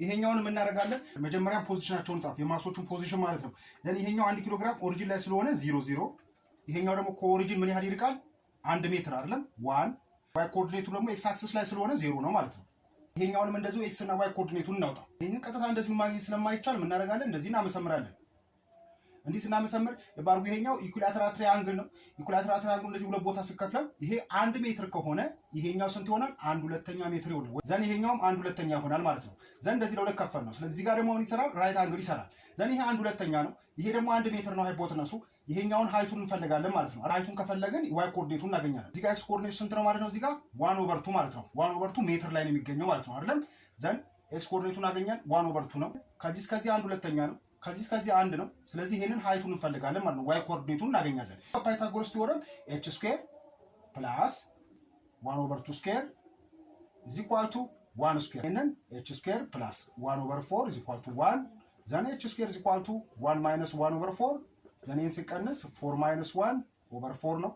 ይሄኛውን ምን እናደርጋለን? መጀመሪያ ፖዚሽናቸውን ጻፍ፣ የማሶቹን ፖዚሽን ማለት ነው። ዘን ይሄኛው 1 ኪሎ ግራም ኦሪጂን ላይ ስለሆነ 0 ይሄኛው ደግሞ ከኦሪጂን ምን ያህል ይርቃል? 1 ሜትር አይደለም 1 ዋይ ኮኦርዲኔቱ ደግሞ ኤክስ አክሲስ ላይ ስለሆነ 0 ነው ማለት ነው። ይሄኛውንም እንደዚሁ ኤክስ እና ዋይ ኮኦርዲኔቱን እናውጣ። ይሄንን ቀጥታ እንደዚሁ ማግኘት ስለማይቻል ምን እናደርጋለን? እንደዚህ እናመሰምራለን። እንዲህ ስናመሰምር ባርጉ ይሄኛው ኢኩላተራል ትራያንግል ነው። ኢኩላተራል ትራያንግል እንደዚህ ሁለት ቦታ ሲከፈል ይሄ 1 ሜትር ከሆነ ይሄኛው ስንት ይሆናል? 1/2 ሜትር ይሆናል። ዘን ይሄኛውም 1/2 ይሆናል ማለት ነው። ዘን እንደዚህ ለሁለት ከፈል ነው። ስለዚህ ጋር ደግሞ ምን ይሰራል? ራይት አንግል ይሰራል። ዘን ይሄ 1/2 ነው። ይሄ ደግሞ 1 ሜትር ነው ሃይፖተነሱ። ይሄኛውን ሃይቱን እንፈልጋለን ማለት ነው። ሃይቱን ከፈለግን ዋይ ኮኦርዲኔቱን እናገኛለን። እዚህ ጋር ኤክስ ኮኦርዲኔቱ ስንት ነው ማለት ነው? እዚህ ጋር 1/2 ማለት ነው። 1/2 ሜትር ላይ ነው የሚገኘው ማለት ነው አይደለም? ዘን ኤክስ ኮኦርዲኔቱን አገኛለን 1/2 ነው። ከዚህ እስከዚህ 1/2 ነው። ከዚህ እስከዚህ 1 ነው። ስለዚህ ይሄንን ሃይቱን እንፈልጋለን ማለት ነው። ዋይ ኮኦርዲኔቱን እናገኛለን። ፓይታጎረስ ቲዮረም h ስኩዌር ፕላስ 1/2 ስኩዌር is equal to 1 ስኩዌር ይሄንን h ስኩዌር ፕላስ 1/4 is equal to 1 ዘን h ስኩዌር is equal to 1 minus 1/4 ዘን ይሄን ሲቀንስ 4 minus 1/4 ነው።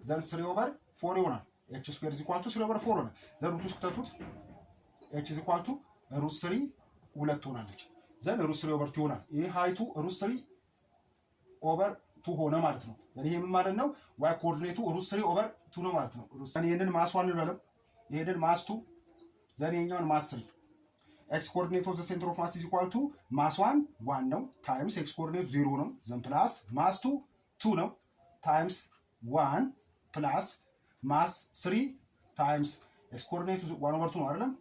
ዘን 3/4 ይሆናል። h ስኩዌር is equal to 3/4 ነው። ዘን ሩት ውስጥ ከተቱት h is equal to √3 2 ሆናለች። ዘን √3/2 ይሆናል። ይሄ ሃይቱ √3/2 ሆነ ማለት ነው። ዘን ይሄ ምን ማለት ነው? ዋይ ኮኦርዲኔቱ √3/2 ነው ማለት ነው። ዘን ይሄንን ማስ 1 እንበለው፣ ይሄንን ማስ 2 ዘን ይሄኛውን ማስ 3 ኤክስ ኮኦርዲኔት ኦፍ ዘ ሴንተር ኦፍ ማስ ኢዝ ኢኳል ቱ ማስ 1 ነው ታይምስ ኤክስ ኮኦርዲኔቱ 0 ነው። ዘን ፕላስ ማስ 2 ነው ታይምስ 1 ፕላስ ማስ 3 ታይምስ ኤክስ ኮኦርዲኔቱ 1/2 ነው አይደለም?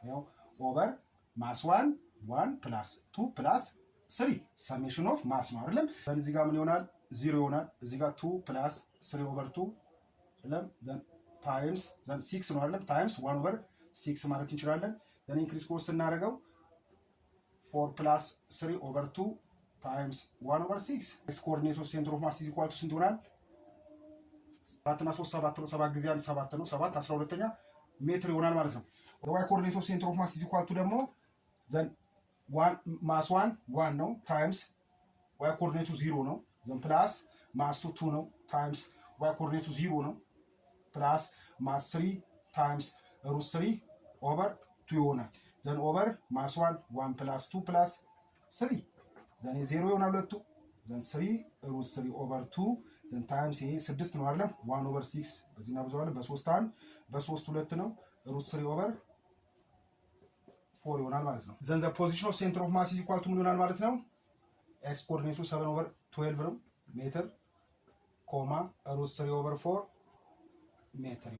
ያው ኦቨር ማስ 1 ፕላስ 2 ፕላስ 3 ሰሜሽን ኦፍ ማስ ነው አይደለም? ዘን እዚህ ጋር ምን ይሆናል? 0 ይሆናል። እዚህ ጋር 2 ፕላስ 3/2 አይደለም? ዘን ታይምስ ዘን 6 ነው አይደለም? ታይምስ 1/6 ማለት እንችላለን። ዘን ኢንክሪስ ኮርስ እናደርገው 4 ፕላስ 3/2 ታይምስ 1/6 ኤክስ ኮኦርዲኔት ኦፍ ሴንተር ኦፍ ማስ ኢዝ ኢኳል ቱ ስንት ይሆናል? 7 እና 3 7 ነው። 7 ጊዜ 1 7 ነው። 7 12ኛ ሜትር ይሆናል ማለት ነው። ዋይ ኮኦርዲኔት ኦፍ ሴንተር ኦፍ ማስ ኢዝ ኢኳል ቱ ደግሞ ዘን ማስ 1 ነው ታይምስ ዋይ ኮኦርዲኔቱ 0 ነው። ዘን ፕላስ ማስ 2 ነው ታይምስ ዋይ ኮኦርዲኔቱ 0 ነው ፕላስ ማስ 3 ታይምስ √3/2 ይሆናል። ዘን ኦቨር ማስ 1 ፕላስ 2 ፕላስ 3 ዘን 0 ይሆናል ሁለቱ። ዘን 3√3/2 ዘን ታይምስ ይሄ 6 ነው አይደለም? 1/6 በዚህና ብዙዋለን በ3 1 በ3 2 ነው √3/4 ይሆናል ማለት ነው። ዘን ዘ ፖዚሽን ኦፍ ሴንተር ኦፍ ማስ ኢዝ ኢኳል ቱ ምን ይሆናል ማለት ነው? ኤክስ ኮኦርዲኔቱ 7/12 ነው ሜትር ኮማ √3/4 ሜትር